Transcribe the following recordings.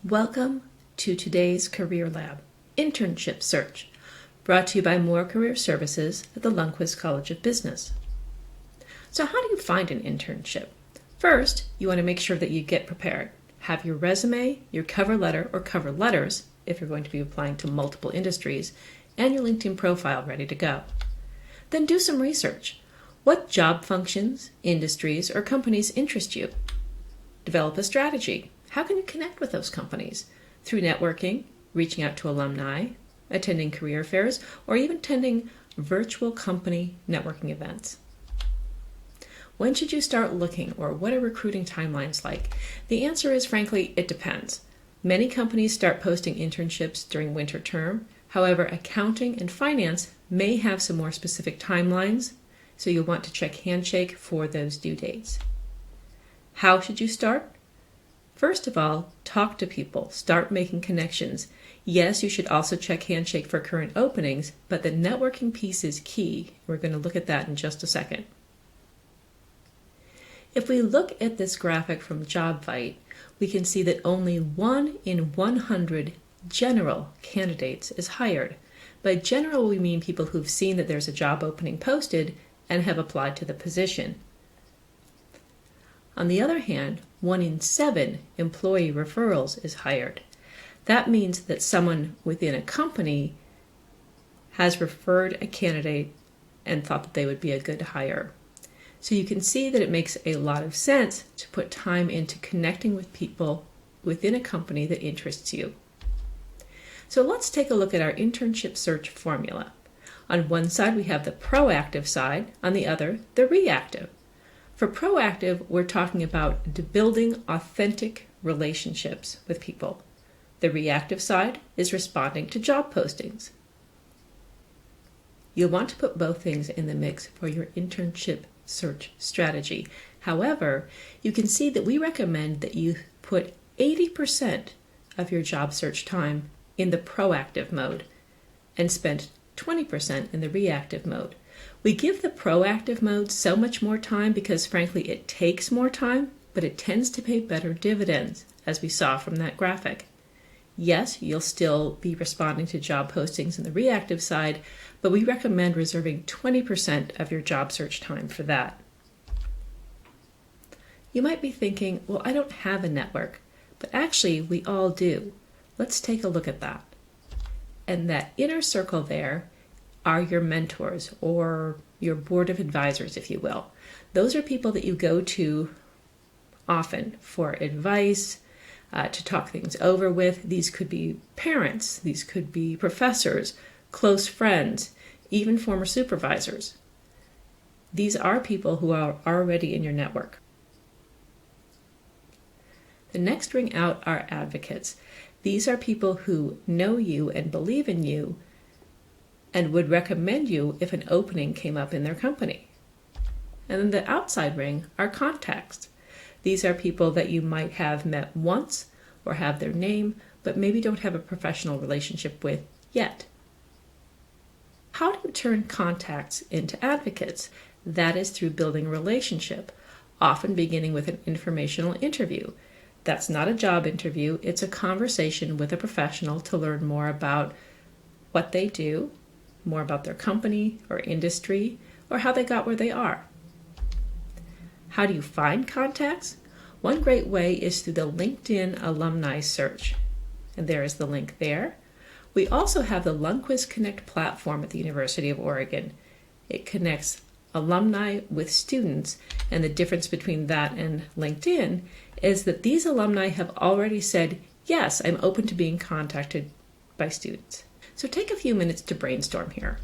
Welcome to today's Career Lab, Internship Search, brought to you by Mohr Career Services at the Lundquist College of Business. So how do you find an internship? First, you want to make sure that you get prepared. Have your resume, your cover letter or cover letters, if you're going to be applying to multiple industries, and your LinkedIn profile ready to go. Then do some research. What job functions, industries, or companies interest you? Develop a strategy. How can you connect with those companies? Through networking, reaching out to alumni, attending career fairs, or even attending virtual company networking events. When should you start looking, or what are recruiting timelines like? The answer is, frankly, it depends. Many companies start posting internships during winter term. However, accounting and finance may have some more specific timelines, so you'll want to check Handshake for those due dates. How should you start? First of all, talk to people, start making connections. Yes, you should also check Handshake for current openings, but the networking piece is key. We're going to look at that in just a second. If we look at this graphic from JobVite, we can see that only 1 in 100 general candidates is hired. By general, we mean people who've seen that there's a job opening posted and have applied to the position. On the other hand, 1 in 7 employee referrals is hired. That means that someone within a company has referred a candidate and thought that they would be a good hire. So you can see that it makes a lot of sense to put time into connecting with people within a company that interests you. So let's take a look at our internship search formula. On one side, we have the proactive side, on the other, the reactive. For proactive, we're talking about building authentic relationships with people. The reactive side is responding to job postings. You'll want to put both things in the mix for your internship search strategy. However, you can see that we recommend that you put 80% of your job search time in the proactive mode and spend 20% in the reactive mode. We give the proactive mode so much more time because, frankly, it takes more time, but it tends to pay better dividends, as we saw from that graphic. Yes, you'll still be responding to job postings in the reactive side, but we recommend reserving 20% of your job search time for that. You might be thinking, well, I don't have a network, but actually we all do. Let's take a look at that. And that inner circle there are your mentors, or your board of advisors, if you will. Those are people that you go to often for advice, to talk things over with. These could be parents, these could be professors, close friends, even former supervisors. These are people who are already in your network. The next ring out are advocates. These are people who know you and believe in you and would recommend you if an opening came up in their company. And then the outside ring are contacts. These are people that you might have met once or have their name, but maybe don't have a professional relationship with yet. How do you turn contacts into advocates? That is through building a relationship, often beginning with an informational interview. That's not a job interview, it's a conversation with a professional to learn more about what they do, more about their company or industry, or how they got where they are. How do you find contacts? One great way is through the LinkedIn alumni search. And there is the link there. We also have the Lundquist Connect platform at the University of Oregon. It connects alumni with students, and the difference between that and LinkedIn is that these alumni have already said, yes, I'm open to being contacted by students. So take a few minutes to brainstorm here.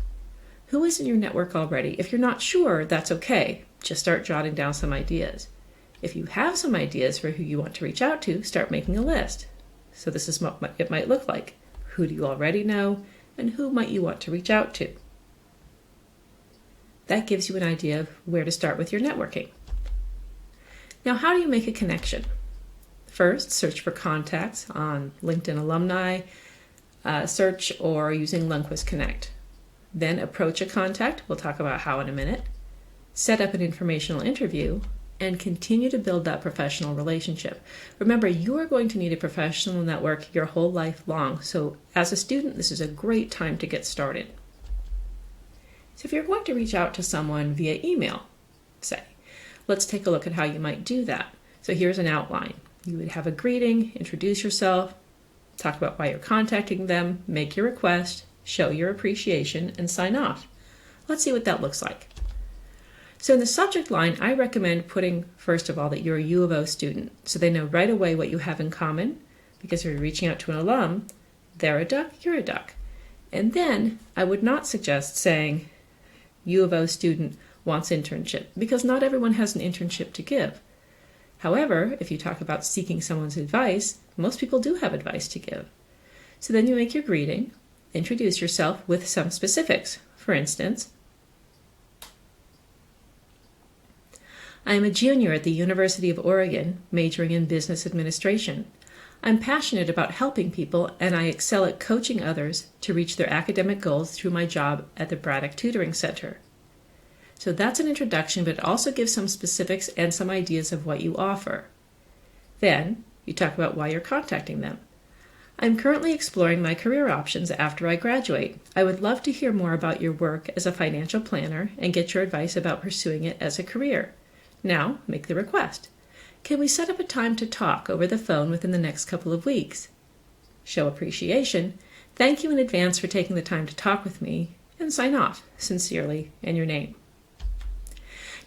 Who is in your network already? If you're not sure, that's okay. Just start jotting down some ideas. If you have some ideas for who you want to reach out to, start making a list. So this is what it might look like. Who do you already know, and who might you want to reach out to? That gives you an idea of where to start with your networking. Now, how do you make a connection? First, search for contacts on LinkedIn alumni, search, or using Lundquist Connect. Then approach a contact. We'll talk about how in a minute. Set up an informational interview, and continue to build that professional relationship. Remember, you are going to need a professional network your whole life long, so as a student, this is a great time to get started. So if you're going to reach out to someone via email, say, let's take a look at how you might do that. So here's an outline. You would have a greeting, introduce yourself, talk about why you're contacting them, make your request, show your appreciation, and sign off. Let's see what that looks like. So in the subject line, I recommend putting, first of all, that you're a U of O student, so they know right away what you have in common, because if you're reaching out to an alum, they're a duck, you're a duck. And then I would not suggest saying U of O student wants internship, because not everyone has an internship to give. However, if you talk about seeking someone's advice, most people do have advice to give. So then you make your greeting, introduce yourself with some specifics. For instance, I am a junior at the University of Oregon, majoring in business administration. I'm passionate about helping people, and I excel at coaching others to reach their academic goals through my job at the Braddock Tutoring Center. So that's an introduction, but it also gives some specifics and some ideas of what you offer. Then you talk about why you're contacting them. I'm currently exploring my career options after I graduate. I would love to hear more about your work as a financial planner and get your advice about pursuing it as a career. Now, make the request. Can we set up a time to talk over the phone within the next couple of weeks? Show appreciation. Thank you in advance for taking the time to talk with me, and sign off, sincerely, and your name.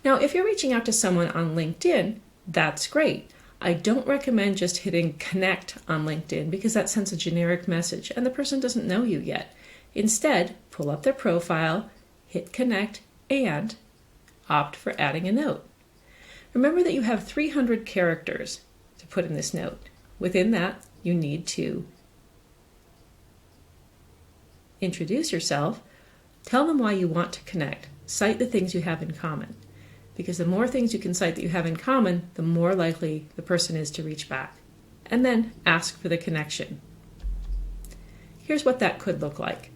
Now, if you're reaching out to someone on LinkedIn, that's great. I don't recommend just hitting connect on LinkedIn because that sends a generic message and the person doesn't know you yet. Instead, pull up their profile, hit connect, and opt for adding a note. Remember that you have 300 characters to put in this note. Within that, you need to introduce yourself, tell them why you want to connect, cite the things you have in common. Because the more things you can cite that you have in common, the more likely the person is to reach back. And then ask for the connection. Here's what that could look like.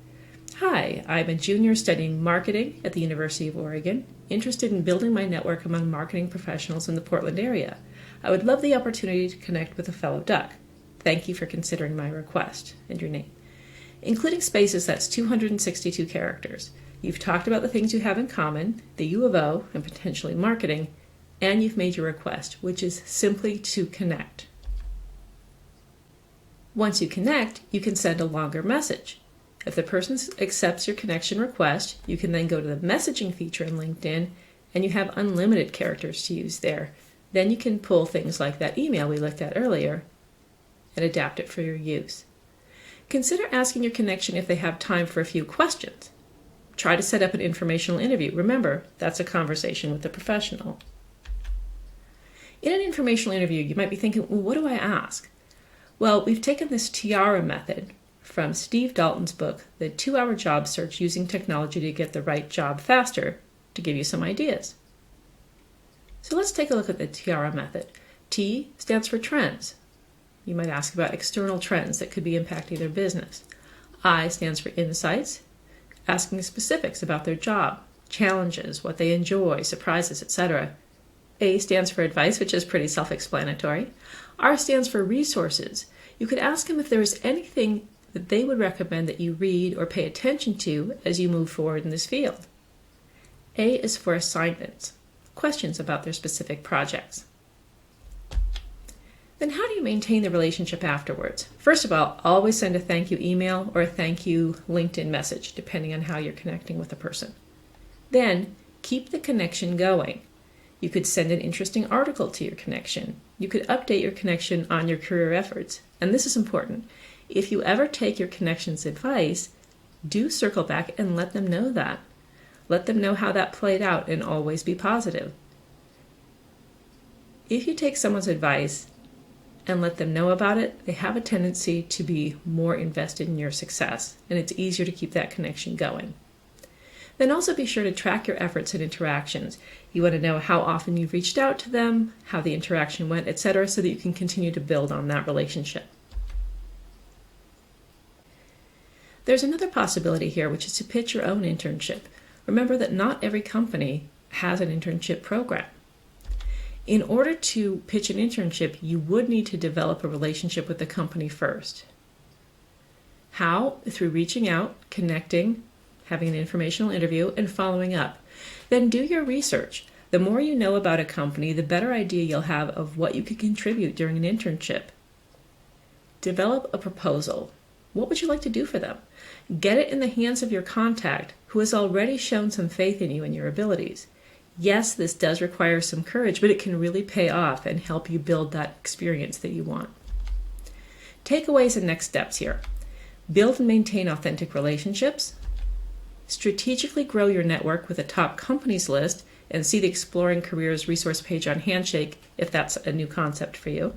Hi, I'm a junior studying marketing at the University of Oregon, interested in building my network among marketing professionals in the Portland area. I would love the opportunity to connect with a fellow duck. Thank you for considering my request, and your name. Including spaces, that's 262 characters. You've talked about the things you have in common, the U of O, and potentially marketing, and you've made your request, which is simply to connect. Once you connect, you can send a longer message. If the person accepts your connection request, you can then go to the messaging feature in LinkedIn, and you have unlimited characters to use there. Then you can pull things like that email we looked at earlier and adapt it for your use. Consider asking your connection if they have time for a few questions. Try to set up an informational interview. Remember, that's a conversation with a professional. In an informational interview, you might be thinking, well, what do I ask? Well, we've taken this tiara method from Steve Dalton's book, The 2-Hour Job Search Using Technology to Get the Right Job Faster, to give you some ideas. So let's take a look at the tiara method. T stands for trends. You might ask about external trends that could be impacting their business. I stands for insights, asking specifics about their job, challenges, what they enjoy, surprises, etc. A stands for advice, which is pretty self-explanatory. R stands for resources. You could ask them if there is anything that they would recommend that you read or pay attention to as you move forward in this field. A is for assignments, questions about their specific projects. Then how do you maintain the relationship afterwards? First of all, always send a thank you email or a thank you LinkedIn message, depending on how you're connecting with the person. Then keep the connection going. You could send an interesting article to your connection. You could update your connection on your career efforts. And this is important. If you ever take your connection's advice, do circle back and let them know that. Let them know how that played out and always be positive. If you take someone's advice and let them know about it, they have a tendency to be more invested in your success, and it's easier to keep that connection going. Then also be sure to track your efforts and interactions. You want to know how often you've reached out to them, how the interaction went, etc., so that you can continue to build on that relationship. There's another possibility here, which is to pitch your own internship. Remember that not every company has an internship program. In order to pitch an internship, you would need to develop a relationship with the company first. How? Through reaching out, connecting, having an informational interview, and following up. Then do your research. The more you know about a company, the better idea you'll have of what you could contribute during an internship. Develop a proposal. What would you like to do for them? Get it in the hands of your contact who has already shown some faith in you and your abilities. Yes, this does require some courage, but it can really pay off and help you build that experience that you want. Takeaways and next steps here. Build and maintain authentic relationships. Strategically grow your network with a top companies list and see the Exploring Careers resource page on Handshake if that's a new concept for you.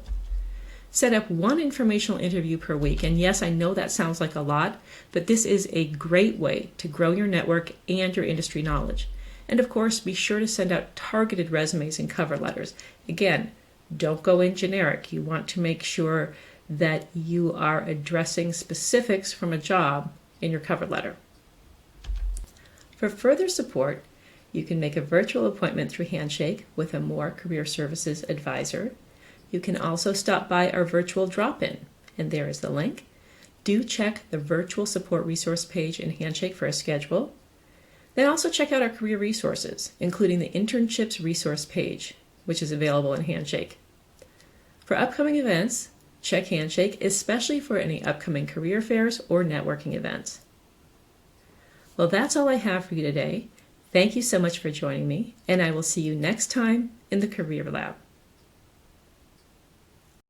Set up one informational interview per week. And yes, I know that sounds like a lot, but this is a great way to grow your network and your industry knowledge. And of course, be sure to send out targeted resumes and cover letters. Again, don't go in generic. You want to make sure that you are addressing specifics from a job in your cover letter. For further support, you can make a virtual appointment through Handshake with a Mohr Career Services advisor. You can also stop by our virtual drop-in, and there is the link. Do check the virtual support resource page in Handshake for a schedule. Then also check out our career resources, including the Internships resource page, which is available in Handshake. For upcoming events, check Handshake, especially for any upcoming career fairs or networking events. Well, that's all I have for you today. Thank you so much for joining me, and I will see you next time in the Career Lab.